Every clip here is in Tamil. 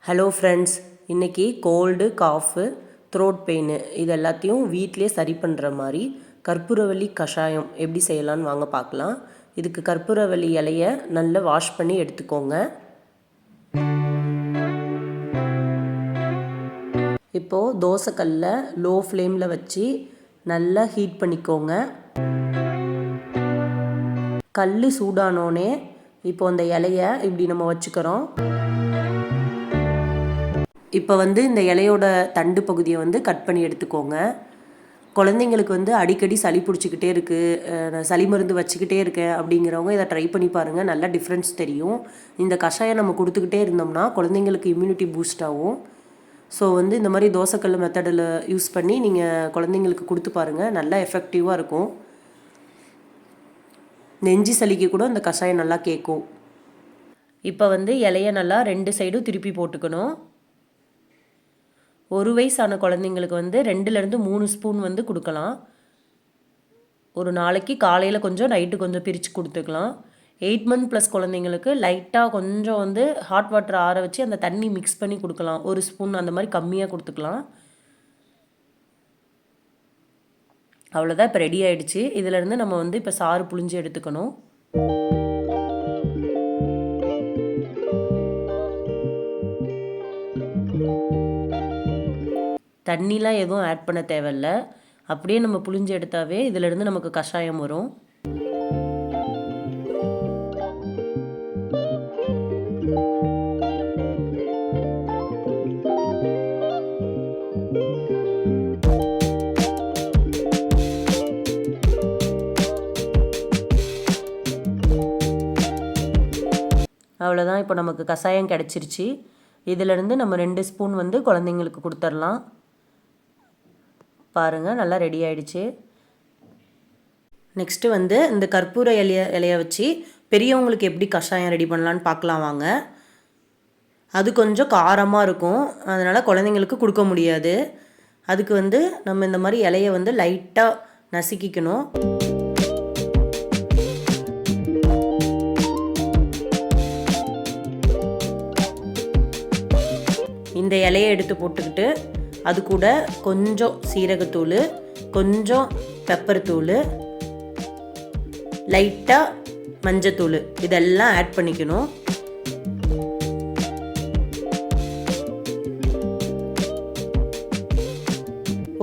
ஹலோ ஃப்ரெண்ட்ஸ், இன்றைக்கி கோல்டு, காஃபு, த்ரோட் பெயின் இது எல்லாத்தையும் வீட்டிலே சரி பண்ணுற மாதிரி கற்பூரவள்ளி கஷாயம் எப்படி செய்யலான்னு வாங்க பார்க்கலாம். இதுக்கு கற்பூரவள்ளி இலையை நல்லா வாஷ் பண்ணி எடுத்துக்கோங்க. இப்போது தோசைக்கல்லில் லோ ஃப்ளேமில் வச்சு நல்லா ஹீட் பண்ணிக்கோங்க. கல் சூடானோடனே இப்போ அந்த இலையை இப்படி நம்ம வச்சுக்கிறோம். இப்போ இந்த இலையோட தண்டு பகுதியை கட் பண்ணி எடுத்துக்கோங்க. குழந்தைங்களுக்கு அடிக்கடி சளி பிடிச்சிக்கிட்டே இருக்குது, சளி மருந்து வச்சுக்கிட்டே இருக்கேன் அப்படிங்கிறவங்க இதை ட்ரை பண்ணி பாருங்கள். நல்லா டிஃப்ரென்ஸ் தெரியும். இந்த கஷாயம் நம்ம கொடுத்துக்கிட்டே இருந்தோம்னா குழந்தைங்களுக்கு இம்யூனிட்டி பூஸ்ட் ஆகும். ஸோ இந்த மாதிரி தோசைக்கல் மெத்தடில் யூஸ் பண்ணி நீங்கள் குழந்தைங்களுக்கு கொடுத்து பாருங்கள். நல்லா எஃபெக்டிவாக இருக்கும். நெஞ்சு சளிக்கு கூட இந்த கஷாயம் நல்லா கேட்கும். இப்போ இலையை நல்லா 2 சைடும் திருப்பி போட்டுக்கணும். 1 வயசான குழந்தைங்களுக்கு 2லேருந்து 3 ஸ்பூன் கொடுக்கலாம். ஒரு நாளைக்கு காலையில் கொஞ்சம், நைட்டு கொஞ்சம் பிரித்து கொடுத்துக்கலாம். 8 மந்த் ப்ளஸ் குழந்தைங்களுக்கு லைட்டாக கொஞ்சம் ஹாட் வாட்டர் ஆற வச்சு அந்த தண்ணி மிக்ஸ் பண்ணி கொடுக்கலாம். 1 ஸ்பூன் அந்த மாதிரி கம்மியாக கொடுத்துக்கலாம். அவ்வளோதான், இப்போ ரெடி ஆகிடுச்சு. இதிலேருந்து நம்ம இப்போ சாறு புழிஞ்சு எடுத்துக்கணும். தண்ணிலாம் எதுவும் ஆட் பண்ண தேவையில்ல. அப்படியே நம்ம புழிஞ்சு எடுத்தாவே இதிலேருந்து நமக்கு கஷாயம் வரும். அவ்வளோதான், இப்போ நமக்கு கஷாயம் கிடச்சிருச்சு. இதிலேருந்து நம்ம 2 ஸ்பூன் குழந்தைங்களுக்கு கொடுத்துடலாம். பாருங்கள், நல்லா ரெடி ஆகிடுச்சு. நெக்ஸ்ட்டு இந்த கற்பூர இலையை வச்சு பெரியவங்களுக்கு எப்படி கஷாயம் ரெடி பண்ணலான்னு பார்க்கலாம் வாங்க. அது கொஞ்சம் காரமாக இருக்கும், அதனால் குழந்தைங்களுக்கு கொடுக்க முடியாது. அதுக்கு நம்ம இந்த மாதிரி இலையை லைட்டாக நசுக்கிக்கணும். இந்த இலையை எடுத்து போட்டுக்கிட்டு அது கூட கொஞ்சம் சீரகத்தூள், கொஞ்சம் பெப்பர் தூள், லைட்டாக மஞ்சத்தூள் இதெல்லாம் ஆட் பண்ணிக்கணும்.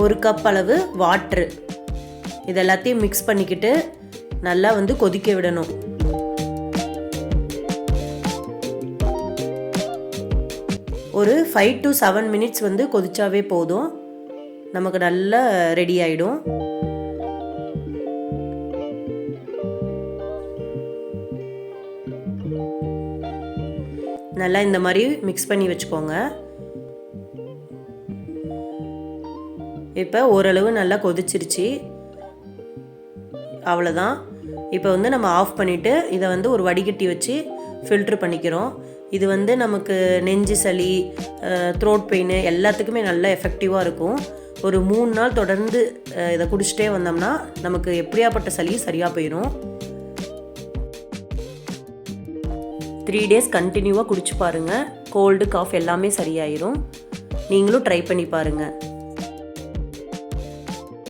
ஒரு கப் அளவு வாட்ரு இதெல்லாத்தையும் மிக்ஸ் பண்ணிக்கிட்டு நல்லா கொதிக்க விடணும். ஒரு 5 to 7 மினிட்ஸ் கொதிச்சாவே போதும், நமக்கு நல்லா ரெடி ஆகிடும். நல்லா இந்த மாதிரி மிக்ஸ் பண்ணி வச்சுக்கோங்க. இப்போ ஓரளவு நல்லா கொதிச்சிருச்சு. அவ்வளோதான். இப்போ நம்ம ஆஃப் பண்ணிவிட்டு இதை ஒரு வடிகட்டி வச்சு ஃபில்ட்ரு பண்ணிக்கிறோம். இது நமக்கு நெஞ்சு சளி, த்ரோட் பெயின் எல்லாத்துக்குமே நல்லா எஃபெக்டிவாக இருக்கும். ஒரு 3 நாள் தொடர்ந்து இதை குடிச்சிட்டே வந்தோம்னா நமக்கு எப்படியாப்பட்ட சளியும் சரியாக போயிடும். 3 டேஸ் கண்டினியூவாக குடிச்சு பாருங்கள். கோல்டு, காஃப் எல்லாமே சரியாயிரும். நீங்களும் ட்ரை பண்ணி பாருங்கள்.